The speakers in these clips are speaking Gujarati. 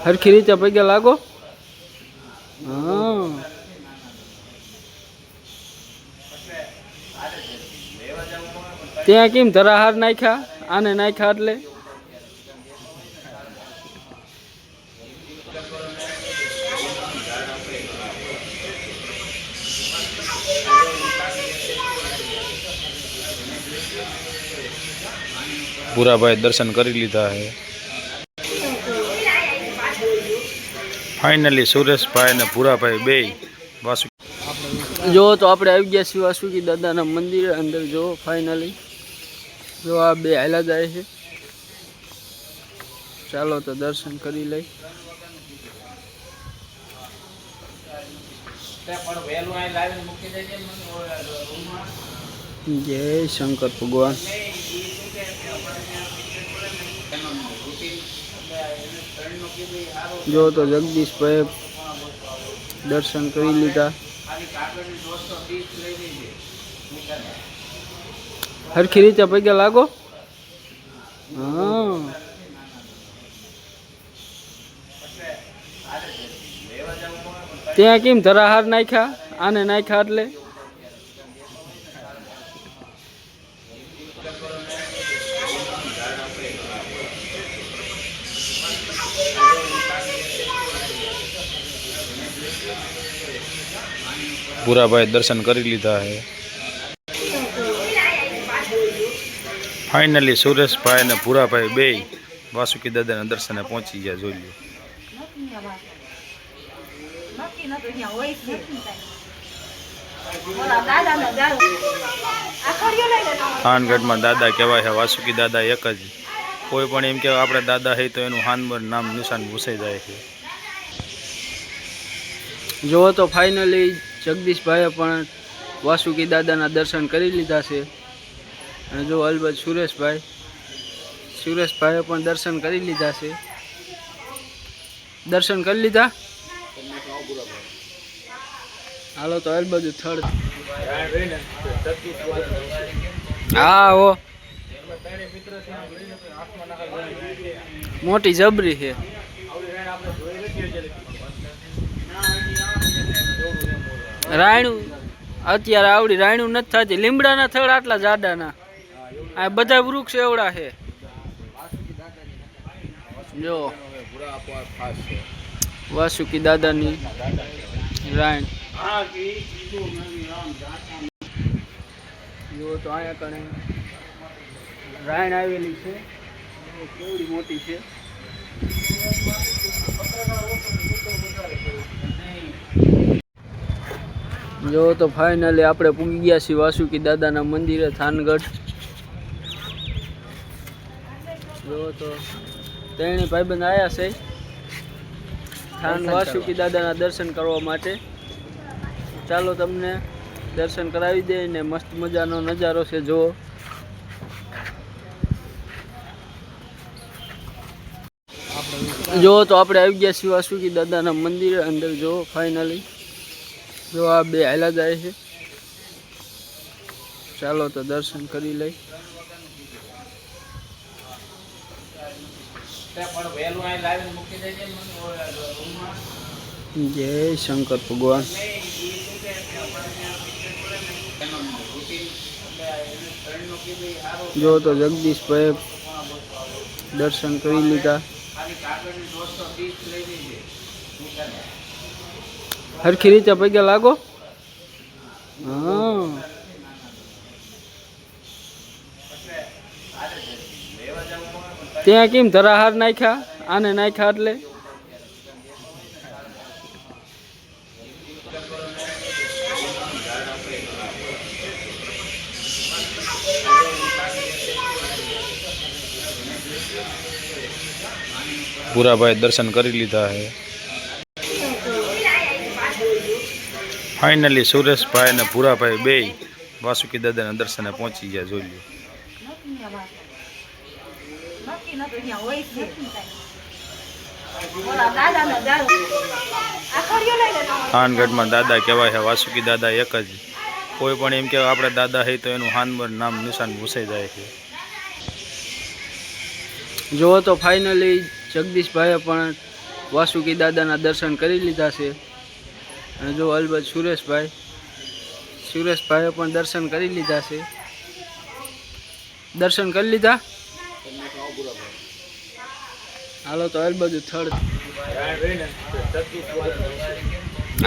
હરખી રીતે પગે લાગો. હા ત્યાં કેમ ધરાહાર નાખ્યા? આને નાખ્યા એટલે पूरा भाई दर्शन कर लीधा है। फाइनली सुरेश भाई ने पूरा भाई बे जो तो આપણે આવી ગયા છીએ વાસુકી દાદાના મંદિર અંદર। જો ફાઇનલી જો આ બે હાલા જાય છે। ચાલો તો દર્શન કરી લઈ। જય શંકર ભગવાન। जो तो जगदीश भाई दर्शन कर लीधा। हरखी रीते पगे लागो। हाँ त्या केम धराहार नाख्या? आने नाख्या એટલે पूरा भाई दर्शन कर लीधा है। फाइनली सुरेश भाई ने पूरा भाई बे वासुकी दादा ने दर्शन पहुंची गया। जो लियो थानगढ़ में दादा कहवाय है। वासुकी दादा एक ज कोई पण एम के आपणे दादा है तो एनु हानबर नाम निशान घुसाई जाए है। जो तो फाइनली जगदीश भाई पण वासुकी दादा दर्शन कर लीधा से। जो अलबत सुरेश भाई पण दर्शन कर लीधा से। दर्शन कर लीधा। हालो तो अलबत थर्ड हाँ वो मोटी जबरी है। रायणु अत्यारे आवड़ी रायणु नथी थती। લીમડાના થડ આટલા જાડાના આ બધા વૃક્ષ એવડા છે। જો વાસુકી દાદાની રાયણ જો તો આયા કણે રાયણ આવેલી છે। કેવડી મોટી છે। जो तो फाइनली आपणे पूगी गया छी वासुकी दादाना मंदिरे थानगढ़। जो तो तेणी भाईबंध आया छे थान वासुकी दादाना दर्शन करवा माटे। चालो तमने दर्शन करावी दे ने मस्त मजानो नजारो छे। जो जो तो आपणे આવી ગયા छी वासुकी दादाना मंदिरे अंदर। जो फाइनली जो आ बे हाला जाए है। चालो तो दर्शन करी लई। जय शंकर भगवान। जो तो जगदीश भाई दर्शन कर लीधा। हरखी रीते पगे लागो। हाँ त्या केम धराहार नाख्या? आने नाख्या એટલે पूरा भाई दर्शन कर लीधा है। फाइनली सुरेश भाई ने पूरा भाई बे वासुकी दादा ने दर्शन पहुंची गया। जो लियो थानगढ़ में दादा कहवाय है। वासुकी दादा एक ज कोई पण एम के आपणे दादा है तो एनु हानबर नाम निशान घुसाई जाए है। जो तो फाइनली जगदीश भाई पण વાસુકી દાદાના દર્શન કરી લીધા છે. અને જો અલબત્ત સુરેશભાઈએ પણ દર્શન કરી લીધા છે. દર્શન કરી લીધા. હાલો તો અલબત્ત થર્ડ.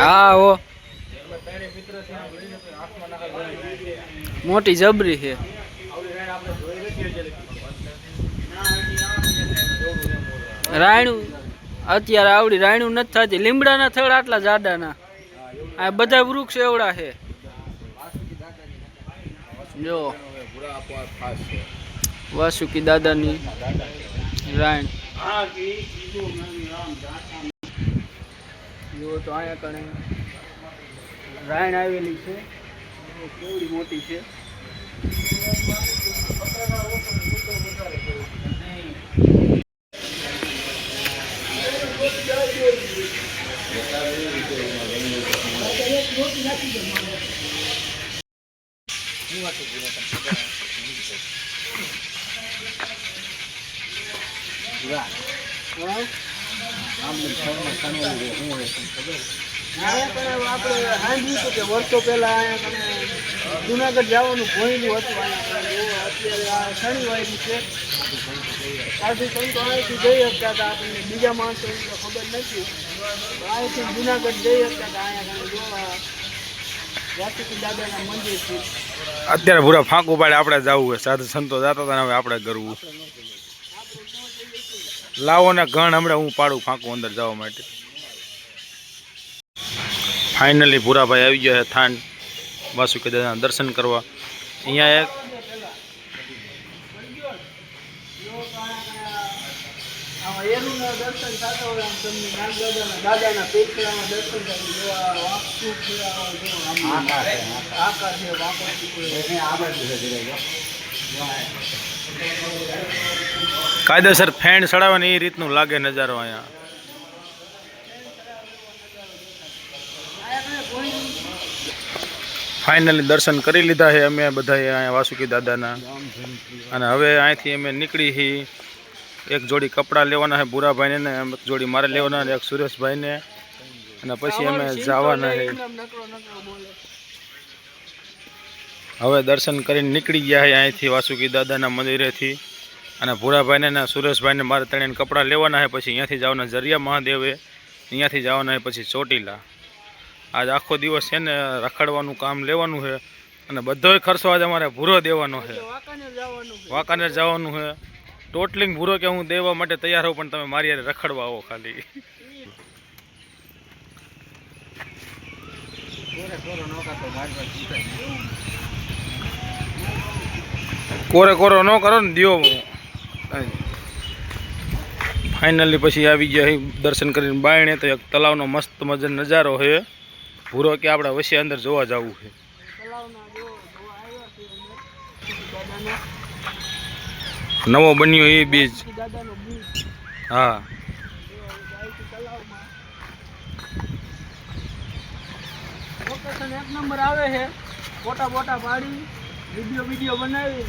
હા હો મોટી જબરી છે. રાયણું અત્યારે આવડી રાયણું નથી થતી. લીમડાના થડ આટલા જાડાના. આ બધા વૃક્ષ એવડા છે. જો વાસુકી દાદાની રાયણ. જો તો અહીંયા કણે રાયણ આવેલી છે. કેવડી મોટી છે. વર્ષો પહેલા જુનાગઢ જવાનું ભોયલું હતું. અત્યારે આ શનિવારી છે. સાધુ સંતો અહીંથી જઈ શકતા હતા. આપણને બીજા માણસો ખબર નથી. અહીંથી જુનાગઢ જઈ શકતા હતા. અહીંયા વાસુકી દાદાના મંદિર છે. અત્યારે પૂરા ફાંકું પાડે આપણે જવું હોય. સાધુ સંતો જતા હતા ને હવે આપણે કરવું. લાવો ને ઘણ હમણાં હું પાડું ફાંકું અંદર જવા માટે. ફાઇનલી ભૂરાભાઈ આવી ગયા છે થાન વાસુકી દાદાના દર્શન કરવા. અહીંયા એક કાયદેસર ફેણ ચડાવે ને એ રીતનું લાગે નજારો અહીંયા. ફાઇનલી દર્શન કરી લીધા છે અમે બધાએ અહીંયા વાસુકી દાદાના. અને હવે અહીંથી અમે નીકળી છીએ. એક જોડી કપડાં લેવાના છે ભૂરાભાઈને ને એક જોડી મારે લેવાના એક સુરેશભાઈને. અને પછી અમે જવાના છે. હવે દર્શન કરીને નીકળી ગયા છે અહીંથી વાસુકી દાદાના મંદિરેથી. અને ભૂરાભાઈને ને સુરેશભાઈને મારે ત્રણેય કપડાં લેવાના છે. પછી અહીંયાથી જવાના જરિયા મહાદેવે. અહીંયાથી જવાના છે પછી ચોટીલા. આજ આખો દિવસ છે ને રખડવાનું કામ લેવાનું છે. અને બધોય ખર્ચો આજે અમારે ભૂરો દેવાનો છે. વાંકાનેર જવાનું છે. ટોટલિંગ ભૂરો કે હું દેવા માટે તૈયાર હોઉં પણ તમે મારી યારે રખડવા આવો ખાલી. કોરે કોરો ન કરો ને દિયો. ફાઇનલી પછી આવી ગયા દર્શન કરીને બાયણે. તો એક તલાવનો મસ્ત મજાનો નજારો છે. ભૂરો કે આપણે વચ્ચે અંદર જોવા જવું છે. નવો બન્યો એ બીજ. હા લોકેશન એક નંબર આવે છે. ફોટા બોટા પાડી વિડીયો બનાવી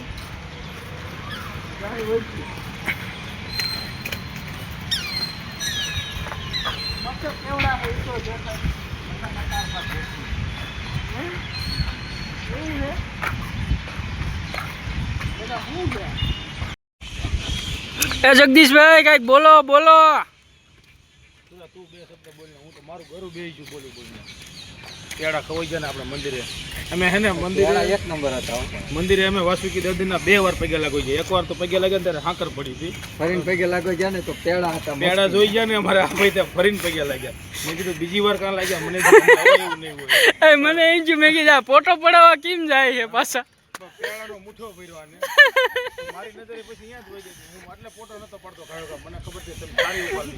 કેવડા એ જગદીશભાઈ કઈક બોલો. તું બે શબ્દ બોલ. હું તો મારું ઘરું બે છું બોલી. પેડા ખવાઈ ગયા ને આપણે મંદિરે. અમે હે ને મંદિરે એક નંબર હતા. મંદિરે અમે વાસુકી દાદાના 2 વાર પગે લાગી ગયા. એક વાર તો પગે લાગ્યા ત્યારે હાકર પડી હતી. ફરીને પગે લાગી ગયા ને તો પેડા હતા. પેડા જોઈ ગયા ને અમારે આ ભાઈ ત્યાં ફરીને પગે લાગ્યા. મેં કીધું બીજી વાર કાં લાગ્યા મને એવું નહીં હોય. મને એમ જ મેં કીધું ફોટો પડાવવા કેમ જાય છે પાછા. પેડાનો મુઠ્ઠો ભર્યો ને મારી નજરે પછી અહીંયા જ વહી ગઈ. હું એટલે ફોટો નતો પડતો ખાયો. મને ખબર છે તમે સારી ઉપાડી.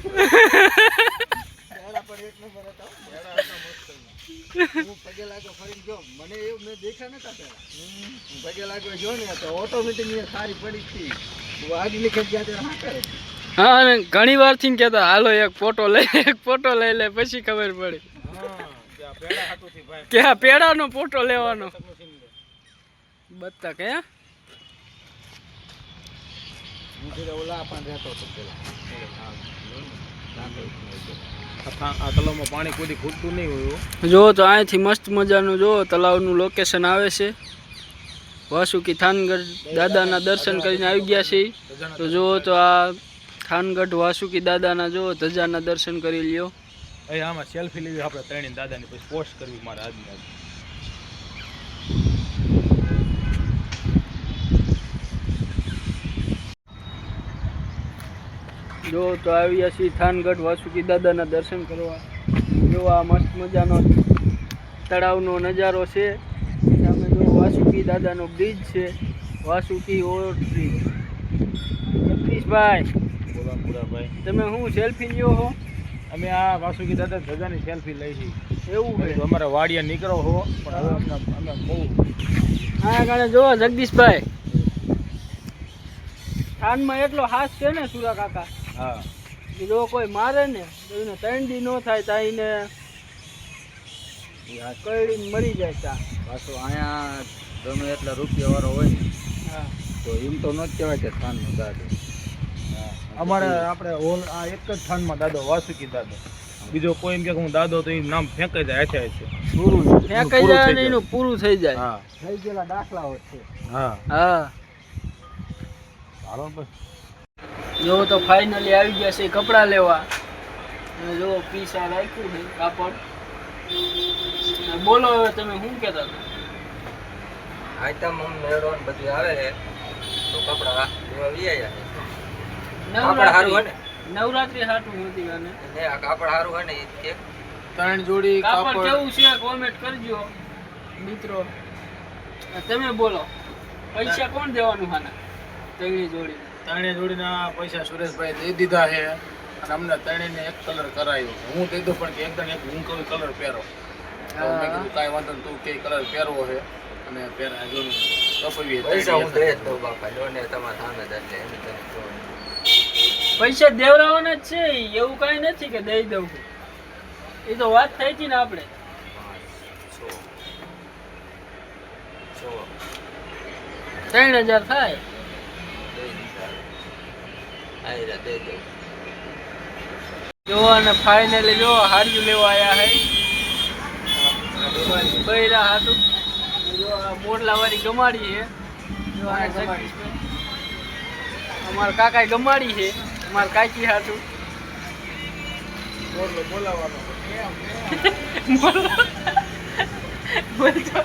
પેડા પર એક નંબર હતા. પેડા હતા મસ્ત. હું પગે લાગ્યો ફરીને જો મને એવું મેં દેખ્યા નતા પેલા. હું પગે લાગ્યો જો ને તો ઓટોમેટિક સારી પડી હતી. હું આગલી ખત ગયા ત્યારે હા કરે. હા અને ઘણી વાર થી કહેતા હાલો એક ફોટો લઈ લે પછી ખબર પડી. હા પેડા હાટુથી ભાઈ કે આ પેડાનો ફોટો લેવાનો. બત્તા કે હું ઓલા પણ રહેતો હતો પેલા. આ તલાવમાં પાણી કોઈ ખૂટતું નહીં હોય. જો તો અહીંથી મસ્ત મજાનું જો તલાવનું લોકેશન આવે છે. વાસુકી થાનગઢ દાદાના દર્શન કરીને આવી ગયા છીએ. તો જો તો આ થાનગઢ વાસુકી દાદાના જો ધજાના દર્શન કરી લ્યો. અહીં આમાં સેલ્ફી લેવી આપણે ત્રણેય દાદાની, પછી પોસ્ટ કરવી મારા આજની. જો તો આવ્યા છીએ થાનગઢ વાસુકી દાદાના દર્શન કરવા. જો આ મસ્ત મજાનો તળાવનો નજારો છે. સામે જો વાસુકી દાદાનો બ્રિજ છે, વાસુકી ઓવરબ્રિજ. જગદીશભાઈ, બોલો પુરાભાઈ, તમે શું સેલ્ફી લ્યો હો? અમે આ વાસુકી દાદા ધજાની સેલ્ફી લઈ છીએ. એવું છે? અમારે વાડિયા નીકળો હો, પણ હવે અમે બહુ હા કારણે જો જગદીશભાઈ, થાનમાં એટલો હાથ છે ને સુરા કાકા, હા કે જો કોઈ મારે ને તો એને 3 દી ન થાય તો એને કઈડીને મરી જાય ચા. પાછું અહીંયા ગમે એટલા રૂપિયા વાળો હોય ને હા તો એમ તો ન જ કહેવાય કે થાનનું દાદો. અમારે આપણે હોલ આ એક જ થાનમાં દાદો વાસુકી દાદો. બીજો કોઈ એમ કે હું દાદો તો એ નામ ફેંકાઈ જાય છે. પૂરું ફેંકાઈ જાય ને એનું પૂરું થઈ જાય. હા થઈ ગયેલા દાખલાઓ છે. હા હા હાલો બસ. જો તો ફાઇનલી આવી ગયા છે કપડાં લેવા. અને જો પીસા રાખ્યું છે કાપડ. બોલો હવે તમે શું કહેતા હતા? આઈટમ મેળો ને બધું આવે છે તો કપડા લેવા વી આવ્યા. કાપડ સારું હોય ને? નવરાત્રી હાટું હતી અને ને આ કાપડ સારું હોય ને એ કે 3 જોડી કાપડ કેવું છે કોમેન્ટ કરજો મિત્રો. તમે બોલો પૈસા કોણ દેવાનું હાના? ત્રણેય જોડી 3 જોડીના પૈસા સુરેશભાઈ દઈ દીધા છે. અને અમને 3ને એક કલર કરાયો. હું દઈ દઉં પણ કે એકદમ એક હું કોઈ કલર પહેરો. તો મેં કીધું કાંઈ વાંધો નહીં, તું કે કલર પહેરવો છે અને પહેરા જો કપવી પૈસા હું દઈ જ દઉં બાપા. જો ને તમારા સામે જ એટલે એમ તમે કહો. પૈસા દેવરાવાના જ છે. એવું કઈ નથી કે દઈ દઉં. એ તો વાત થઈ હતી ને આપણે. 3000 થાય. જો અને ફાઇનલી જો હાર્યું લેવા આવ્યા હે બૈરા હાટું. જો આ મોરલા વાળી ગમાડી છે. જો આ જગદીશભાઈ અમારા કાકા ગમાડી છે અમારા કાકી હાટું. બોલાવવાનો બોલતો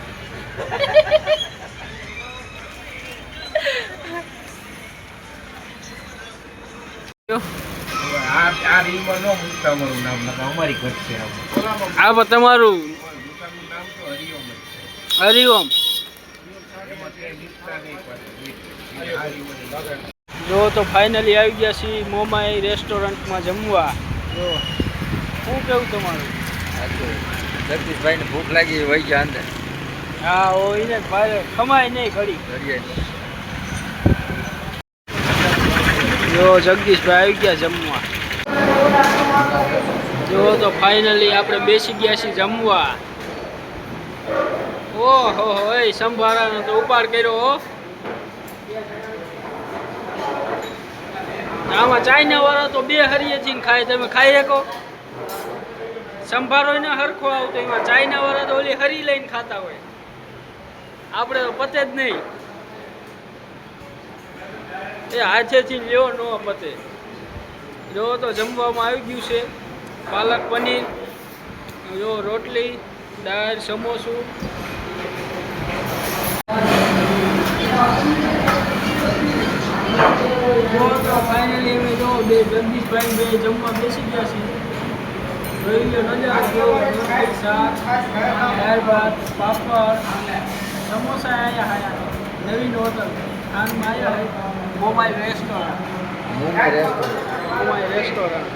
આ રીલમાં ન મૂકતા અમારું નામ, અમારી ઘટ છે. આ પણ તમારું નામ તો હરિઓમ જ છે. હરિઓમ. એમાં ક્યાંય લીખતા નહીં પડે. જો તો ફાઇનલી આવી ગયા છીએ મોમાઈ રેસ્ટોરન્ટમાં જમવા. જો શું કેવું તમારું? જગદીશભાઈ ને ભૂખ લાગી વહી ગયા અંદર. હા હોય ને ભાઈ, ખમાય નહીં ઘડી. જો જગદીશભાઈ આવી ગયા જમવા. જો તો ફાઇનલી આપણે બેસી ગયા છીએ જમવા. ઓહો એ સંભારાનો તો ઉપાડ કર્યો હો. આમાં ચાઇના વાળા તો 2 હરિયેથી ખાય. તમે ખાઈ શકો? સંભારો ને હરખો આવતો, એમાં ચાઇના વાળા તો ઓલી હરી લઈને ખાતા હોય. આપણે તો પતે જ નહીં. એ હાથેથી લ્યો ન પતે. જો તો જમવામાં આવી ગયું છે પાલક પનીર, જો રોટલી, દાળ, સમોસું. ફાઇનલી અમે જો જગદીશભાઈ બે જમવા બેસી ગયા છીએ. જોઈ લો નજારો કેવો. રોટલી, શાક, દાળ ભાત, પાપડ, સમોસા આવ્યા. નવીન હોટલ ખાનમાં આવ્યા. મોમાઈ રેસ્ટોરન્ટ. મોમાઈ રેસ્ટોરન્ટ.